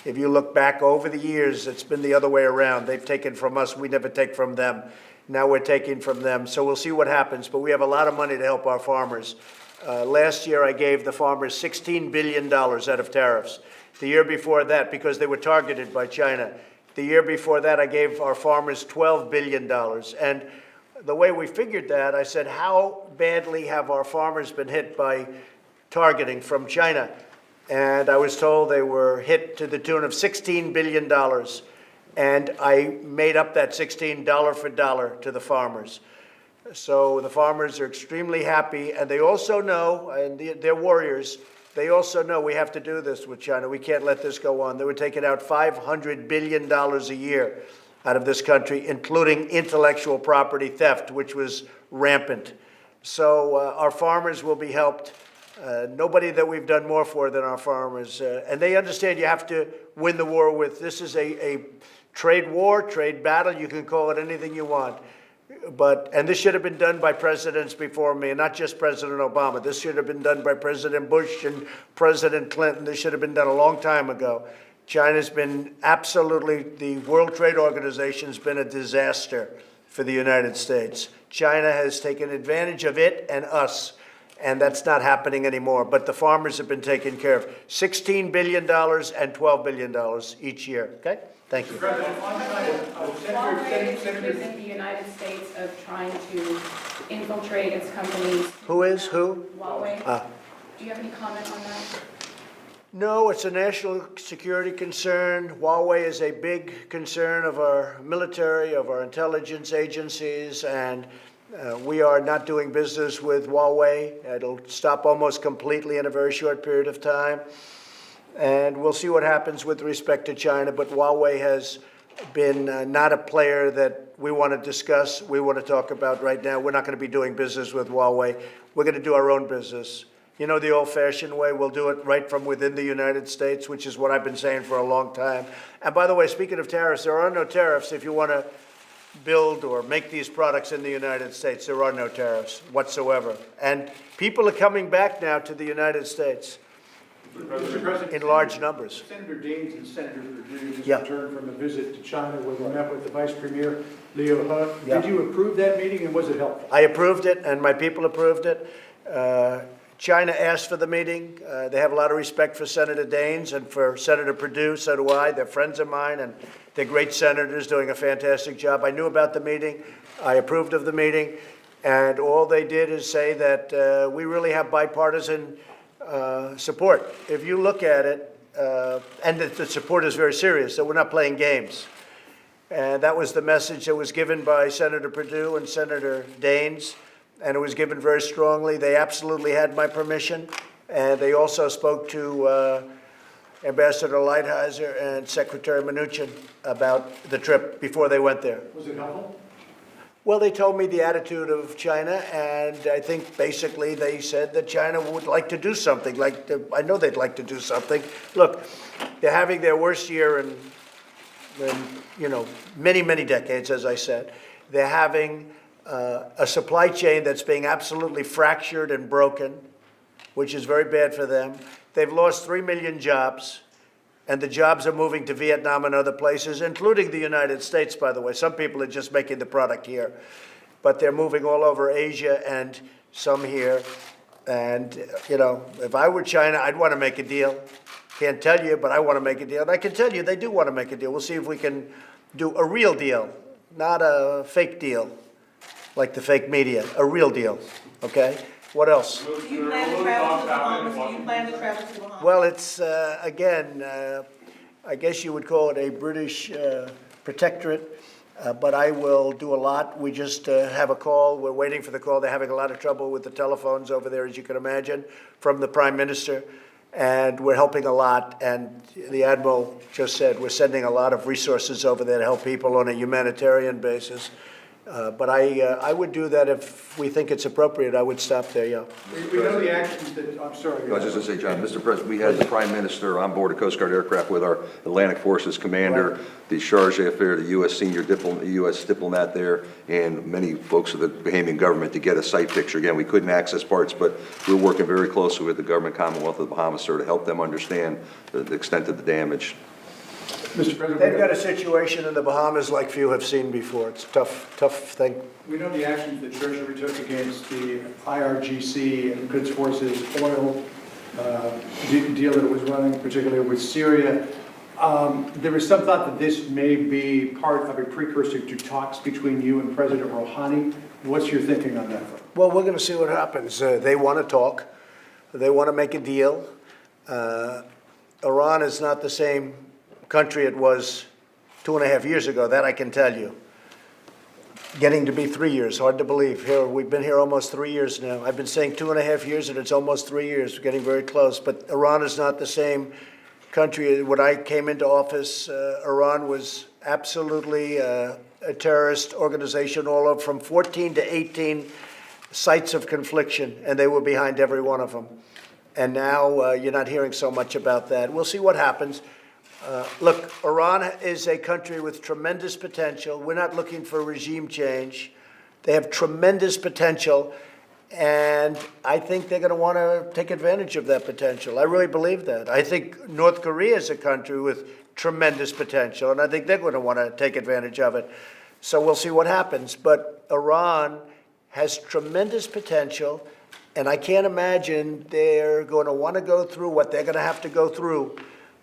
If you look back over the years, it's been the other way around. They've taken from us, we never take from them. Now we're taking from them. So we'll see what happens, but we have a lot of money to help our farmers. Last year, I gave the farmers $16 billion out of tariffs. The year before that, because they were targeted by China. The year before that, I gave our farmers $12 billion. And the way we figured that, I said, how badly have our farmers been hit by targeting from China? And I was told they were hit to the tune of $16 billion. And I made up that $16 for dollar to the farmers. So the farmers are extremely happy, and they also know, and they're warriors, they also know we have to do this with China. We can't let this go on. They were taking out $500 billion a year out of this country, including intellectual property theft, which was rampant. So our farmers will be helped. Nobody that we've done more for than our farmers. And they understand you have to win the war with, this is a trade war, trade battle, you can call it anything you want. And this should have been done by presidents before me, and not just President Obama. This should have been done by President Bush and President Clinton. This should have been done a long time ago. China's been absolutely, the World Trade Organization has been a disaster for the United States. China has taken advantage of it and us. And that's not happening anymore. But the farmers have been taken care of. $16 billion and $12 billion each year. Okay? Thank you. Huawei is accusing the United States of trying to infiltrate its companies. Who is? Who? Huawei. Do you have any comment on that? No, it's a national security concern. Huawei is a big concern of our military, of our intelligence agencies, and we are not doing business with Huawei. It'll stop almost completely in a very short period of time. And we'll see what happens with respect to China. But Huawei has been not a player that we want to discuss, we want to talk about right now. We're not going to be doing business with Huawei. We're going to do our own business. You know, the old-fashioned way, we'll do it right from within the United States, which is what I've been saying for a long time. And by the way, speaking of tariffs, there are no tariffs if you want to build or make these products in the United States. There are no tariffs whatsoever. And people are coming back now to the United States in large numbers. Senator Daines and Senator Perdue just returned from a visit to China where they met with the Vice Premier, Liu He. Did you approve that meeting, and was it helpful? I approved it, and my people approved it. China asked for the meeting. They have a lot of respect for Senator Daines and for Senator Perdue. So do I. They're friends of mine, and they're great senators doing a fantastic job. I knew about the meeting. I approved of the meeting. And all they did is say that we really have bipartisan support. If you look at it, and the support is very serious, that we're not playing games. And that was the message that was given by Senator Perdue and Senator Daines. And it was given very strongly. They absolutely had my permission. And they also spoke to Ambassador Lighthizer and Secretary Mnuchin about the trip before they went there. Was it helpful? Well, they told me the attitude of China, and I think basically they said that China would like to do something. I know they'd like to do something. Look, they're having their worst year in many, many decades, as I said. They're having a supply chain that's being absolutely fractured and broken, which is very bad for them. They've lost 3 million jobs, and the jobs are moving to Vietnam and other places, including the United States, by the way. Some people are just making the product here, but they're moving all over Asia and some here. And, if I were China, I'd want to make a deal. Can't tell you, but I want to make a deal. And I can tell you they do want to make a deal. We'll see if we can do a real deal, not a fake deal, like the fake media, a real deal, okay? What else? Do you plan to travel to the Bahamas? Do you plan to travel to the Bahamas? Well, it's, again, I guess you would call it a British protectorate, but I will do a lot. We just have a call. We're waiting for the call. They're having a lot of trouble with the telephones over there, as you can imagine, from the Prime Minister. And we're helping a lot. And the Admiral just said we're sending a lot of resources over there to help people on a humanitarian basis. But I would do that if we think it's appropriate. I would stop there, yeah. We know the actions that, I'm sorry. I was just going to say, John, Mr. President, we had the Prime Minister on board a Coast Guard aircraft with our Atlantic Forces commander, the Charge d'Affaires, the U.S. U.S. diplomat there, and many folks of the Bahamian government to get a site picture. Again, we couldn't access parts, but we're working very closely with the government Commonwealth of the Bahamas, sir, to help them understand the extent of the damage. Mr. President, They've got a situation in the Bahamas like few have seen before. It's a tough thing. we know the actions that Treasury took against the IRGC and Quds Force's oil deal that it was running, particularly with Syria. There is some thought that this may be part of a precursor to talks between you and President Rouhani. What's your thinking on that? Well, we're going to see what happens. They want to talk. They want to make a deal. Iran is not the same country it was 2.5 years ago. That I can tell you. Getting to be 3 years, hard to believe. Here, we've been here almost 3 years now. I've been saying 2.5 years, and it's almost 3 years. We're getting very close. But Iran is not the same country. When I came into office, Iran was absolutely a terrorist organization all over, from 14 to 18 sites of confliction, and they were behind every one of them. And now you're not hearing so much about that. We'll see what happens. Look, Iran is a country with tremendous potential. We're not looking for regime change. They have tremendous potential, and I think they're going to want to take advantage of that potential. I really believe that. I think North Korea is a country with tremendous potential, and I think they're going to want to take advantage of it. So we'll see what happens. But Iran has tremendous potential, and I can't imagine they're going to want to go through what they're going to have to go through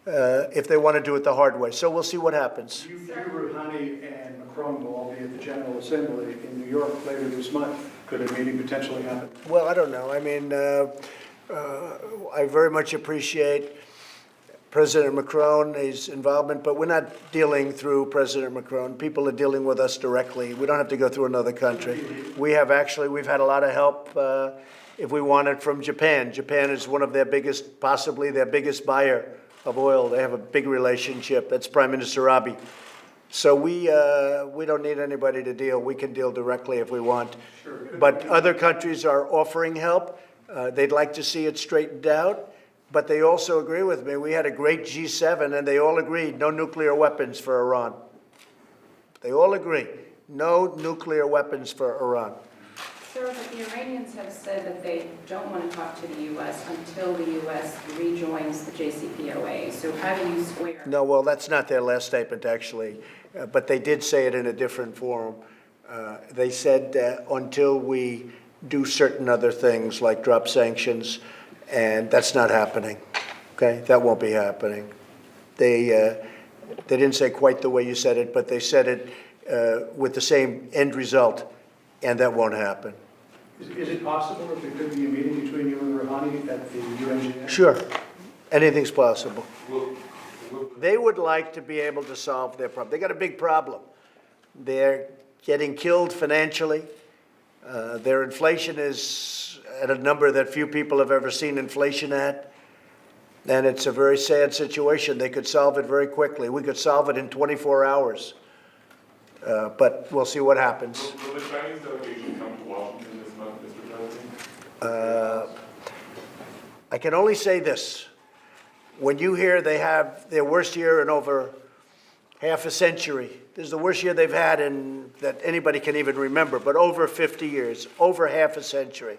if they want to do it the hard way. So we'll see what happens. You, Rouhani, and Macron will all be at the General Assembly in New York later this month. Could a meeting potentially happen? Well, I don't know. I mean, I very much appreciate President Macron, his involvement, but we're not dealing through President Macron. People are dealing with us directly. We don't have to go through another country. We've had a lot of help if we want it from Japan. Japan is one of their biggest, possibly their biggest buyer of oil. They have a big relationship. That's Prime Minister Abe. So we don't need anybody to deal. We can deal directly if we want. Sure. But other countries are offering help. They'd like to see it straightened out. But they also agree with me. We had a great G7, and they all agreed no nuclear weapons for Iran. They all agree. No nuclear weapons for Iran. Sir, but the Iranians have said that they don't want to talk to the U.S. until the U.S. rejoins the JCPOA. So how do you square? No, well, that's not their last statement, actually. But they did say it in a different forum. They said until we do certain other things, like drop sanctions, and that's not happening. Okay? That won't be happening. They didn't say quite the way you said it, but they said it with the same end result, and that won't happen. Is it possible that there could be a meeting between you and Rouhani at the UNGA? Sure. Anything's possible. They would like to be able to solve their problem. They got a big problem. They're getting killed financially. Their inflation is at a number that few people have ever seen inflation at. And it's a very sad situation. They could solve it very quickly. We could solve it in 24 hours. But we'll see what happens. Will the Chinese delegation come to Washington this month, Mr. President? I can only say this. When you hear they have their worst year in over half a century, this is the worst year they've had in that anybody can even remember, but over 50 years, over half a century.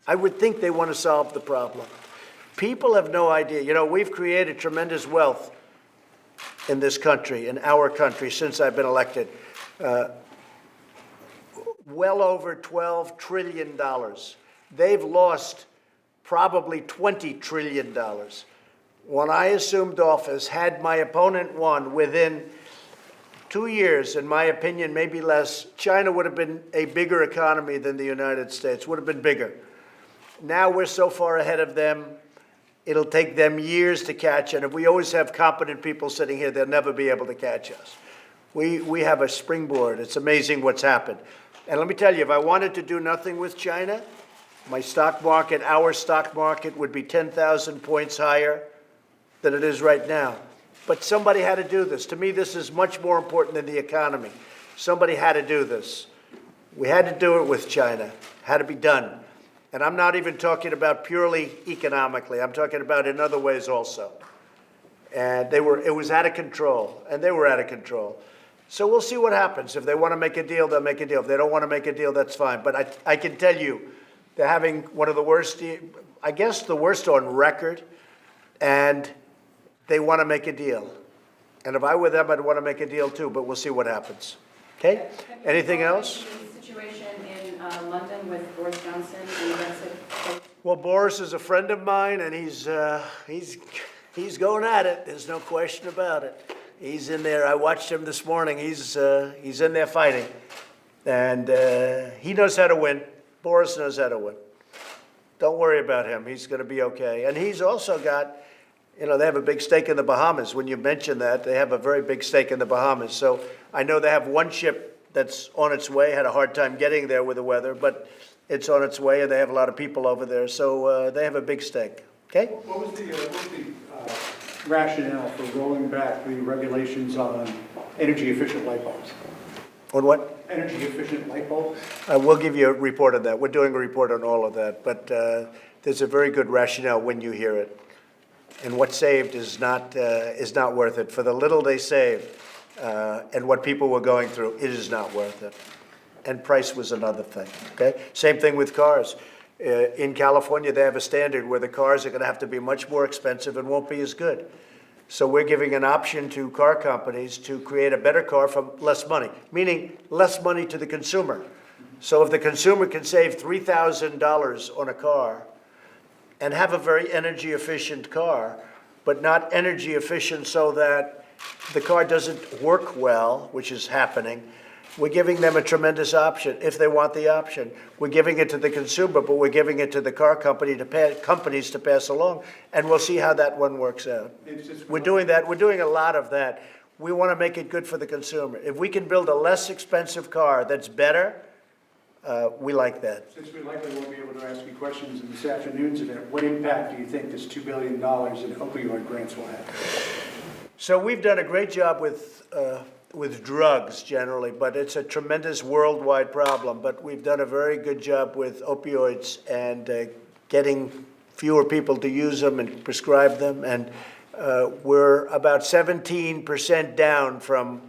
I would think they want to solve the problem. People have no idea. You know, we've created tremendous wealth in this country, in our country, since I've been elected. Well over $12 trillion. They've lost probably $20 trillion. When I assumed office, had my opponent won within 2 years, in my opinion, maybe less, China would have been a bigger economy than the United States, would have been bigger. Now we're so far ahead of them, it'll take them years to catch, and if we always have competent people sitting here, they'll never be able to catch us. We have a springboard. It's amazing what's happened. And let me tell you, if I wanted to do nothing with China, my stock market, our stock market, would be 10,000 points higher than it is right now. But somebody had to do this. To me, this is much more important than the economy. Somebody had to do this. We had to do it with China. It had to be done. And I'm not even talking about purely economically. I'm talking about in other ways also. And it was out of control, and they were out of control. So we'll see what happens. If they want to make a deal, they'll make a deal. If they don't want to make a deal, that's fine. But I can tell you, they're having one of the worst, I guess the worst on record, and they want to make a deal. And if I were them, I'd want to make a deal too, but we'll see what happens. Okay? Anything else? The situation in London with Boris Johnson and Brexit. Well, Boris is a friend of mine, and he's going at it. There's no question about it. He's in there. I watched him this morning. He's in there fighting, and he knows how to win. Boris knows how to win. Don't worry about him. He's going to be okay. And he's also got, they have a big stake in the Bahamas. When you mention that, they have a very big stake in the Bahamas. So I know they have one ship that's on its way. Had a hard time getting there with the weather, but it's on its way, and they have a lot of people over there. So they have a big stake. Okay? What was the rationale for rolling back the regulations on energy-efficient light bulbs? On what? Energy-efficient light bulbs? We'll give you a report on that. We're doing a report on all of that, but there's a very good rationale when you hear it. And what's saved is not worth it. For the little they saved and what people were going through, it is not worth it. And price was another thing, okay? Same thing with cars. In California, they have a standard where the cars are going to have to be much more expensive and won't be as good. So we're giving an option to car companies to create a better car for less money, meaning less money to the consumer. So if the consumer can save $3,000 on a car and have a very energy efficient car, but not energy efficient so that the car doesn't work well, which is happening, we're giving them a tremendous option if they want the option. We're giving it to the consumer, but we're giving it to the car companies to pass along, and we'll see how that one works out. We're doing that. We're doing a lot of that. We want to make it good for the consumer. If we can build a less expensive car that's better, we like that. Since we likely won't be able to ask you questions in this afternoon's event, what impact do you think this $2 billion in opioid grants will have? So we've done a great job with drugs generally, but it's a tremendous worldwide problem. But we've done a very good job with opioids and getting fewer people to use them and prescribe them. And we're about 17% down from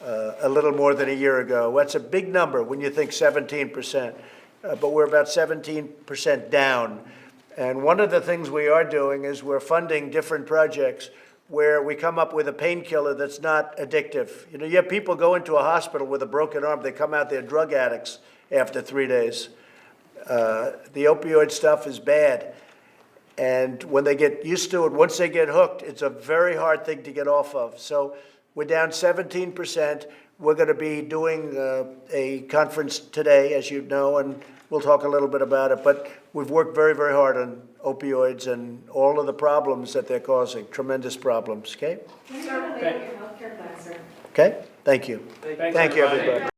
a little more than a year ago. That's a big number when you think 17%, but we're about 17% down. And one of the things we are doing is we're funding different projects where we come up with a painkiller that's not addictive. You have people go into a hospital with a broken arm. They come out, they're drug addicts after 3 days. The opioid stuff is bad. And when they get used to it, once they get hooked, it's a very hard thing to get off of. So we're down 17%. We're going to be doing a conference today, as you know, and we'll talk a little bit about it. But we've worked very, very hard on opioids and all of the problems that they're causing, tremendous problems, okay? Sir, your healthcare plan, sir. Okay? Thank you. Thank you, everybody.